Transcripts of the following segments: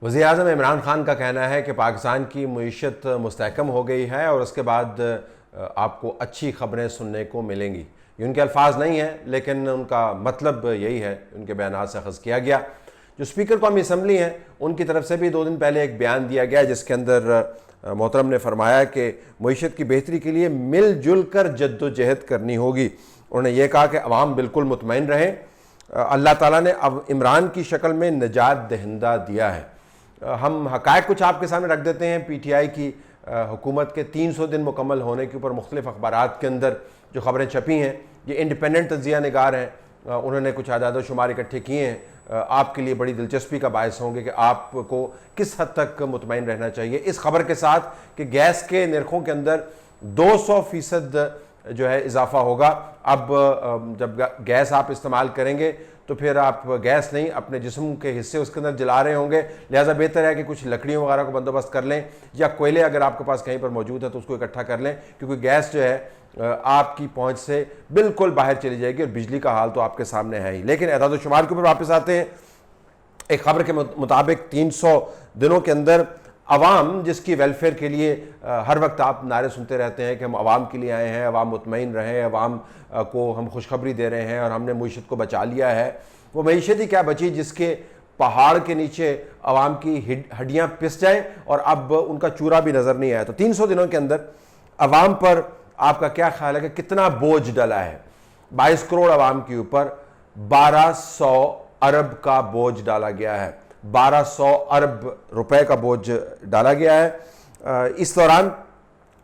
वज़ीर-ए-आज़म इमरान खान का कहना है कि पाकिस्तान की मईशत मुस्तहकम हो गई है और उसके बाद आपको अच्छी ख़बरें सुनने को मिलेंगी। ये उनके अल्फाज नहीं हैं, लेकिन उनका मतलब यही है, उनके बयान से अख़ज़ किया गया। जो स्पीकर कौमी असम्बली हैं उनकी तरफ से भी 2 दिन पहले एक बयान दिया गया, जिसके अंदर मोहतरम ने फरमाया कि मईशत की बेहतरी के लिए मिलजुल कर जद्दोजहद करनी होगी। उन्होंने ये कहा कि अवाम बिल्कुल मुतमईन रहें, अल्लाह ताला ने अब इमरान की शक्ल में निजात दहिंदा दिया है। हम हक़ाइक़ कुछ आपके सामने रख देते हैं। PTI की हुकूमत के 300 दिन मुकम्मल होने के ऊपर मुख्तलिफ़ अखबारात के अंदर जो ख़बरें छपी हैं, ये इंडिपेंडेंट तज्ज़िया निगार हैं, उन्होंने कुछ आदाद शुमार इकट्ठे किए हैं। आपके लिए बड़ी दिलचस्पी का बायस होंगे कि आपको किस हद तक मुतमईन रहना चाहिए इस खबर के साथ कि गैस के निर्खों के अंदर 200% जो है इजाफा होगा। अब जब गैस आप इस्तेमाल करेंगे तो फिर आप गैस नहीं, अपने जिस्म के हिस्से उसके अंदर जला रहे होंगे, लिहाजा बेहतर है कि कुछ लकड़ियों वगैरह को बंदोबस्त कर लें, या कोयले अगर आपके पास कहीं पर मौजूद है तो उसको इकट्ठा कर लें, क्योंकि गैस जो है आपकी पहुंच से बिल्कुल बाहर चली जाएगी और बिजली का हाल तो आपके सामने है ही। लेकिन एदाद शुमार के ऊपर वापस आते हैं। एक खबर के मुताबिक 300 दिनों के अंदर अवाम, जिसकी वेलफेयर के लिए हर वक्त आप नारे सुनते रहते हैं कि हम अवाम के लिए आए हैं, अवाम मुतमईन रहें, अवाम को हम खुशखबरी दे रहे हैं और हमने मईशत को बचा लिया है, वो मईशत ही क्या बची जिसके पहाड़ के नीचे अवाम की हड्डियाँ पिस जाएं और अब उनका चूरा भी नज़र नहीं आया। तो 300 दिनों के अंदर अवाम पर आपका क्या ख्याल है कि कितना बोझ डला है? 22 करोड़ अवाम के ऊपर 1200 अरब का बोझ डाला गया है, 1200 अरब रुपए का बोझ डाला गया है। इस दौरान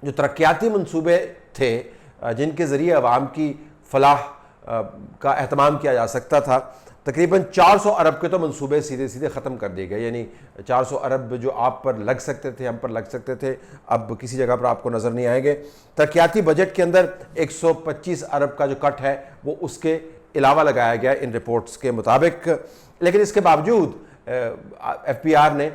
जो तरक्याती मंसूबे थे जिनके ज़रिए अवाम की फलाह का एहतमाम किया जा सकता था, तकरीबन 400 अरब के तो मंसूबे सीधे सीधे ख़त्म कर दिए गए। यानी 400 अरब जो आप पर लग सकते थे, हम पर लग सकते थे, अब किसी जगह पर आपको नज़र नहीं आएंगे। तरक्याती बजट के अंदर 125 अरब का जो कट है वो उसके अलावा लगाया गया इन रिपोर्ट्स के मुताबिक। लेकिन इसके बावजूद FPR ने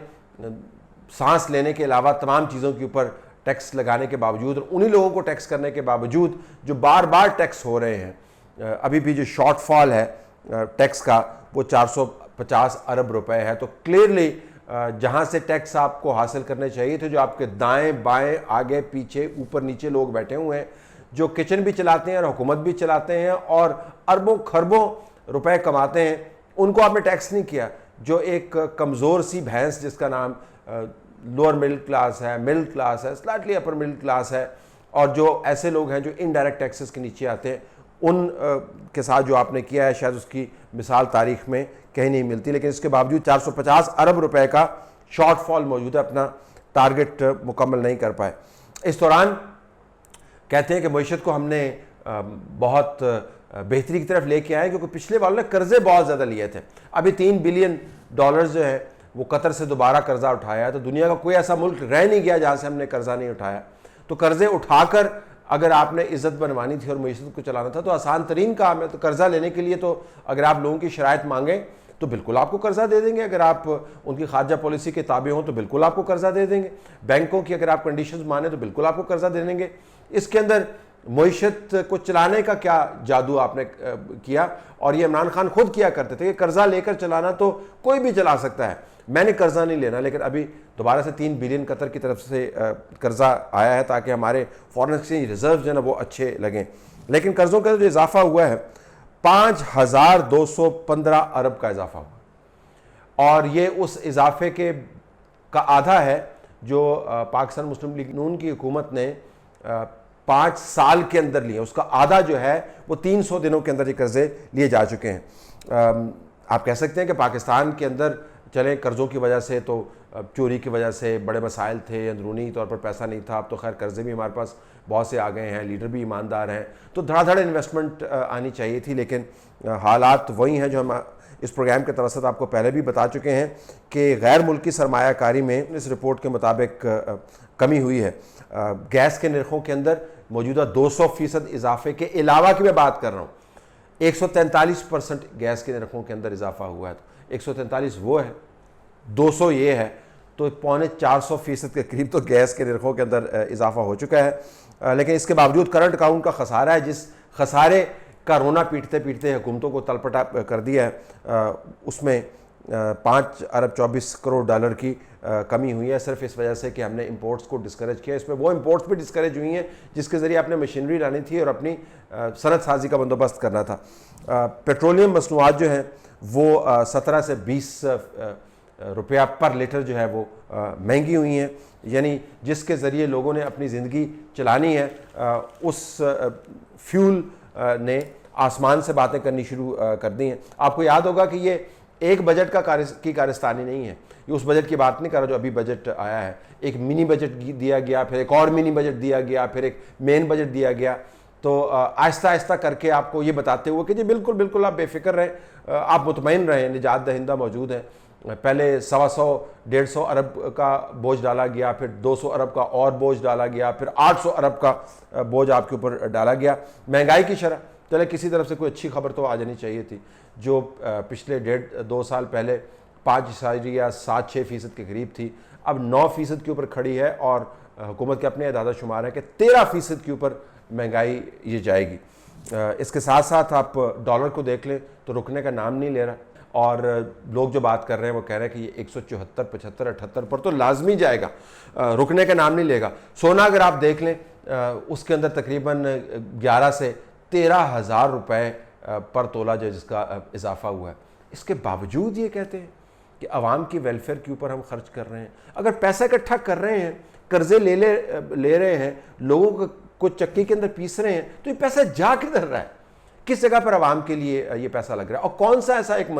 सांस लेने के अलावा तमाम चीज़ों के ऊपर टैक्स लगाने के बावजूद और उन्हीं लोगों को टैक्स करने के बावजूद जो बार बार टैक्स हो रहे हैं, अभी भी जो शॉर्टफॉल है टैक्स का वो 450 अरब रुपए है। तो क्लियरली जहाँ से टैक्स आपको हासिल करने चाहिए थे, जो आपके दाएं बाएं आगे पीछे ऊपर नीचे लोग बैठे हुए हैं, जो किचन भी चलाते हैं और हुकूमत भी चलाते हैं और अरबों खरबों रुपए कमाते हैं, उनको आपने टैक्स नहीं किया। जो एक कमज़ोर सी भैंस जिसका नाम लोअर मिडिल क्लास है, मिडिल क्लास है, स्लाइटली अपर मिडिल क्लास है, और जो ऐसे लोग हैं जो इनडायरेक्ट टैक्सेस के नीचे आते हैं, उन के साथ जो आपने किया है शायद उसकी मिसाल तारीख में कहीं नहीं मिलती। लेकिन इसके बावजूद 450 अरब रुपए का शॉर्टफॉल मौजूद है, अपना टारगेट मुकम्मल नहीं कर पाए। इस दौरान कहते हैं कि मईशत को हमने बहुत बेहतरी की तरफ लेके आए, क्योंकि पिछले वालों ने कर्जे बहुत ज़्यादा लिए थे। अभी $3 बिलियन जो है वो कतर से दोबारा कर्जा उठाया है। तो दुनिया का कोई ऐसा मुल्क रह नहीं गया जहाँ से हमने कर्जा नहीं उठाया। तो कर्जे उठाकर अगर आपने इज्जत बनवानी थी और मईशत को चलाना था तो आसान तरीन काम है। तो कर्जा लेने के लिए तो अगर आप लोगों की शराइत मांगें तो बिल्कुल आपको कर्जा दे देंगे, अगर आप उनकी खारजा पॉलिसी के ताबे हों तो बिल्कुल आपको कर्जा दे देंगे। बैंकों की अगर आप कंडीशंस माने तो बिल्कुल आपको कर्जा दे देंगे। इसके अंदर मईशत को चलाने का क्या जादू आपने किया? और ये इमरान खान खुद किया करते थे कि कर्जा लेकर चलाना तो कोई भी चला सकता है, मैंने कर्जा नहीं लेना। लेकिन अभी दोबारा से 3 बिलियन कतर की तरफ से कर्जा आया है ताकि हमारे फॉरेन एक्सचेंज रिजर्व जो है ना वो अच्छे लगें। लेकिन कर्जों का जो इजाफा हुआ है 5215 अरब का इजाफा हुआ, और ये उस इजाफे के का आधा है जो पाकिस्तान मुस्लिम लीग नून की हुकूमत ने 5 साल के अंदर लिए। उसका आधा जो है वो 300 दिनों के अंदर ये कर्जे लिए जा चुके हैं। आप कह सकते हैं कि पाकिस्तान के अंदर चले कर्ज़ों की वजह से, तो चोरी की वजह से बड़े मसाइल थे, अंदरूनी तौर पर पैसा नहीं था। अब तो खैर कर्जे भी हमारे पास बहुत से आ गए हैं, लीडर भी ईमानदार हैं, तो धड़ाधड़ इन्वेस्टमेंट आनी चाहिए थी। लेकिन हालात वही हैं जो हम इस प्रोग्राम के तवसत आपको पहले भी बता चुके हैं कि गैर मुल्की सरमायाकारी में इस रिपोर्ट के मुताबिक कमी हुई है। गैस के निर्खों के अंदर मौजूदा 200% इजाफे के अलावा की मैं बात कर रहा हूँ, 143% गैस के निर्खों के अंदर इजाफा हुआ है। तो 143 वो है, 200 ये है, तो 450% के करीब तो गैस के निर्खों के अंदर इजाफा हो चुका है। लेकिन इसके बावजूद करंट अकाउंट का खसारा है, जिस खसारे का रोना पीटते पीटते हुकूमतों को तलपटा कर दिया है, उसमें 5 अरब 24 करोड़ डॉलर की कमी हुई है, सिर्फ इस वजह से कि हमने इंपोर्ट्स को डिस्करेज किया। इसमें वो इंपोर्ट्स भी डिस्करेज हुई हैं जिसके ज़रिए आपने मशीनरी लानी थी और अपनी सनत साजी का बंदोबस्त करना था। पेट्रोलियम मसनूआत जो हैं वो 17 से 20 रुपया पर लीटर जो है वो महंगी हुई हैं, यानी जिसके ज़रिए लोगों ने अपनी ज़िंदगी चलानी है, उस फ्यूल ने आसमान से बातें करनी शुरू कर दी हैं। आपको याद होगा कि ये एक बजट की कारस्तानी नहीं है, ये उस बजट की बात नहीं कर रहा जो अभी बजट आया है। एक मिनी बजट दिया गया, फिर एक और मिनी बजट दिया गया, फिर एक मेन बजट दिया गया। तो आहिस्ता आहिस्ता करके आपको ये बताते हुए कि जी बिल्कुल बिल्कुल आप बेफिक्र रहें, आप मुतमईन रहें, निजात दहिंदा मौजूद हैं। पहले 125-150 अरब का बोझ डाला गया, फिर 200 अरब का और बोझ डाला गया, फिर 800 अरब का बोझ आपके ऊपर डाला गया। महंगाई की शरह, चले किसी तरफ से कोई अच्छी खबर तो आ जानी चाहिए थी, जो पिछले 1.5-2 साल पहले 5.7-6% के करीब थी, अब 9% के ऊपर खड़ी है और हुकूमत के अपने इदादा शुमार है कि 13% के ऊपर महंगाई ये जाएगी। इसके साथ साथ आप डॉलर को देख लें तो रुकने का नाम नहीं ले रहा, और लोग जो बात कर रहे हैं वो कह रहे हैं कि ये 174, 75, 78 पर तो लाजमी जाएगा, रुकने का नाम नहीं लेगा। सोना अगर आप देख लें उसके अंदर तकरीबन 11 से 13 हज़ार रुपये पर तोला जो जिसका इजाफा हुआ है। इसके बावजूद ये कहते हैं कि आवाम की वेलफेयर के ऊपर हम खर्च कर रहे हैं। अगर पैसा इकट्ठा कर रहे हैं, कर्जे ले रहे हैं, लोगों को चक्की के अंदर पीस रहे हैं, तो ये पैसा जा किधर रहा है, किस जगह पर आवाम के लिए ये पैसा लग रहा है, और कौन सा ऐसा एक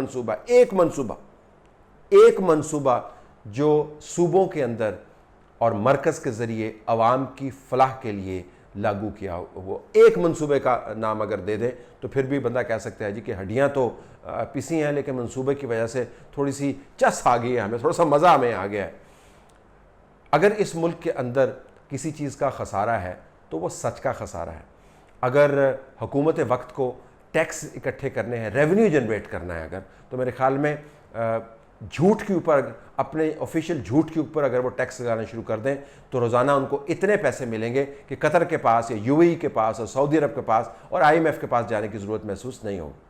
मंसूबा जो सूबों के अंदर और मरकज़ के ज़रिए आवाम की फलाह के लिए लागू किया हो। वो एक मंसूबे का नाम अगर दे दें तो फिर भी बंदा कह सकता है जी कि हड्डियाँ तो पिसी हैं, लेकिन मंसूबे की वजह से थोड़ी सी चस आ गई है, हमें थोड़ा सा मज़ा हमें आ गया है। अगर इस मुल्क के अंदर किसी चीज़ का खसारा है तो वो सच का खसारा है। अगर हुकूमत वक्त को टैक्स इकट्ठे करने हैं, रेवेन्यू जनरेट करना है अगर, तो मेरे ख्याल में झूठ के ऊपर, अपने ऑफिशियल झूठ के ऊपर अगर वो टैक्स लगाना शुरू कर दें तो रोज़ाना उनको इतने पैसे मिलेंगे कि कतर के पास या यूएई के पास और सऊदी अरब के पास और IMF के पास जाने की ज़रूरत महसूस नहीं होगी।